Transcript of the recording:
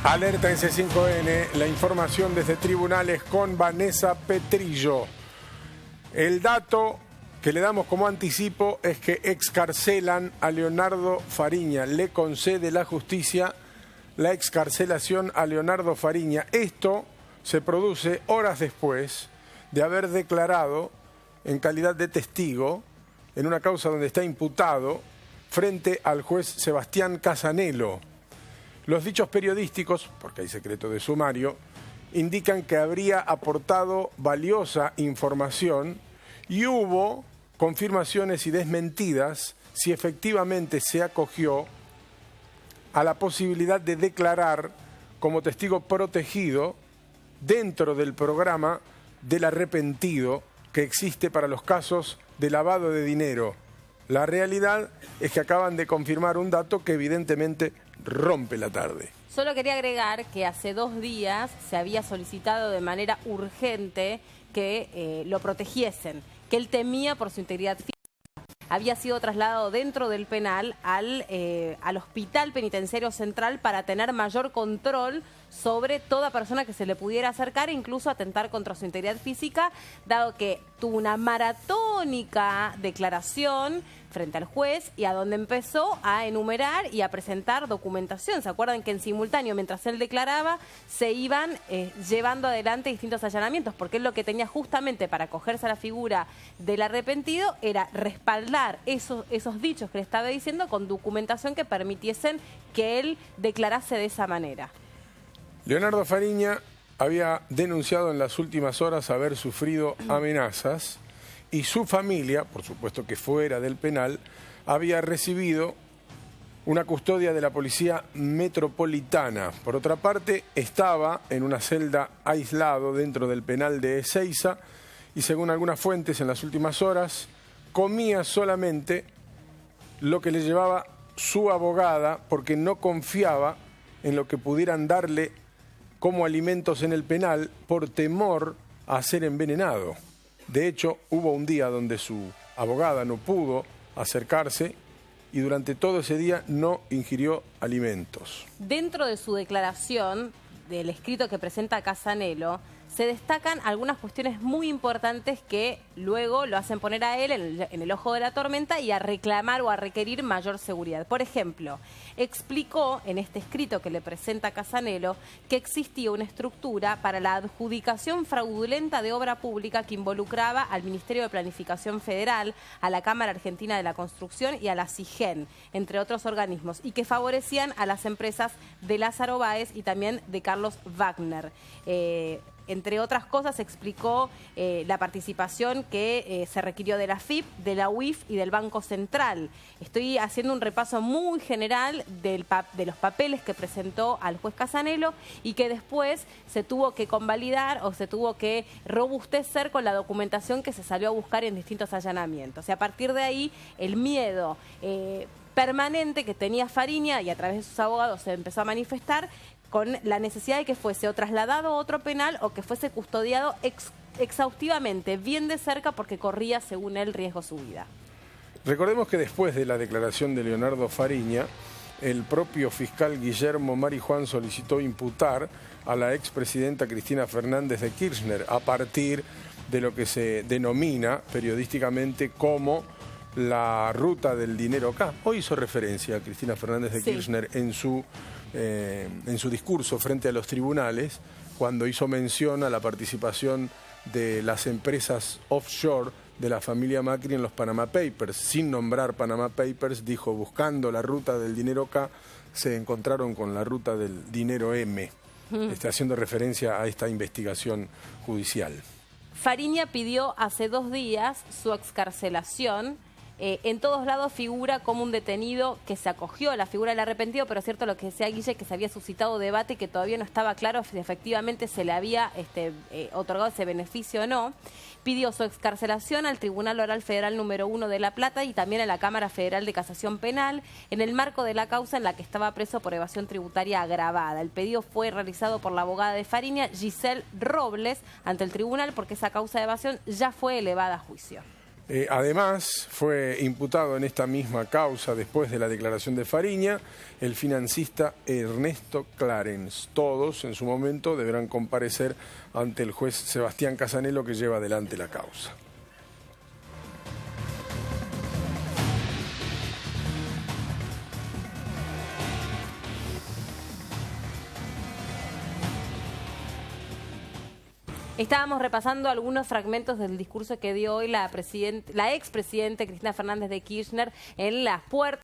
Alerta en C5N, la información desde tribunales con Vanessa Petrillo. El dato que le damos como anticipo es que excarcelan a Leonardo Fariña. Le concede la justicia la excarcelación a Leonardo Fariña. Esto se produce horas después de haber declarado en calidad de testigo en una causa donde está imputado frente al juez Sebastián Casanelo. Los dichos periodísticos, porque hay secreto de sumario, indican que habría aportado valiosa información y hubo confirmaciones y desmentidas si efectivamente se acogió a la posibilidad de declarar como testigo protegido dentro del programa del arrepentido que existe para los casos de lavado de dinero. La realidad es que acaban de confirmar un dato que evidentemente rompe la tarde. Solo quería agregar que hace 2 días se había solicitado de manera urgente que lo protegiesen, que él temía por su integridad física. Había sido trasladado dentro del penal al Hospital Penitenciario Central para tener mayor control sobre toda persona que se le pudiera acercar e incluso atentar contra su integridad física, dado que tuvo una maratónica declaración frente al juez y a donde empezó a enumerar y a presentar documentación. ¿Se acuerdan que en simultáneo, mientras él declaraba, se iban llevando adelante distintos allanamientos? Porque él lo que tenía justamente para acogerse a la figura del arrepentido era respaldar esos dichos que le estaba diciendo con documentación que permitiesen que él declarase de esa manera. Leonardo Fariña había denunciado en las últimas horas haber sufrido amenazas y su familia, por supuesto que fuera del penal, había recibido una custodia de la Policía Metropolitana. Por otra parte, estaba en una celda aislado dentro del penal de Ezeiza y, según algunas fuentes en las últimas horas, comía solamente lo que le llevaba su abogada porque no confiaba en lo que pudieran darle como alimentos en el penal por temor a ser envenenado. De hecho, hubo un día donde su abogada no pudo acercarse y durante todo ese día no ingirió alimentos. Dentro de su declaración, del escrito que presenta Casanelo, se destacan algunas cuestiones muy importantes que luego lo hacen poner a él en el ojo de la tormenta y a reclamar o a requerir mayor seguridad. Por ejemplo, explicó en este escrito que le presenta Casanelo que existía una estructura para la adjudicación fraudulenta de obra pública que involucraba al Ministerio de Planificación Federal, a la Cámara Argentina de la Construcción y a la CIGEN, entre otros organismos, y que favorecían a las empresas de Lázaro Báez y también de Carlos Wagner. Entre otras cosas, explicó la participación que se requirió de la FIP, de la UIF y del Banco Central. Estoy haciendo un repaso muy general de los papeles que presentó al juez Casanelo y que después se tuvo que convalidar o se tuvo que robustecer con la documentación que se salió a buscar en distintos allanamientos. Y a partir de ahí, el miedo permanente que tenía Fariña y a través de sus abogados se empezó a manifestar con la necesidad de que fuese o trasladado a otro penal o que fuese custodiado exhaustivamente, bien de cerca, porque corría, según él, riesgo su vida. Recordemos que después de la declaración de Leonardo Fariña, el propio fiscal Guillermo Marijuán solicitó imputar a la expresidenta Cristina Fernández de Kirchner a partir de lo que se denomina periodísticamente como la ruta del dinero K. Hoy hizo referencia a Cristina Fernández de Kirchner en su discurso frente a los tribunales, cuando hizo mención a la participación de las empresas offshore de la familia Macri en los Panama Papers. Sin nombrar Panama Papers, dijo, buscando la ruta del dinero K, se encontraron con la ruta del dinero M, haciendo referencia a esta investigación judicial. Fariña pidió hace 2 días su excarcelación. En todos lados figura como un detenido que se acogió a la figura del arrepentido, pero es cierto lo que decía Guille, que se había suscitado debate y que todavía no estaba claro si efectivamente se le había otorgado ese beneficio o no. Pidió su excarcelación al Tribunal Oral Federal número 1 de La Plata y también a la Cámara Federal de Casación Penal en el marco de la causa en la que estaba preso por evasión tributaria agravada. El pedido fue realizado por la abogada de Fariña, Giselle Robles, ante el tribunal porque esa causa de evasión ya fue elevada a juicio. Además, fue imputado en esta misma causa, después de la declaración de Fariña, el financista Ernesto Clarence. Todos, en su momento, deberán comparecer ante el juez Sebastián Casanelo, que lleva adelante la causa. Estábamos repasando algunos fragmentos del discurso que dio hoy la expresidente Cristina Fernández de Kirchner en las puertas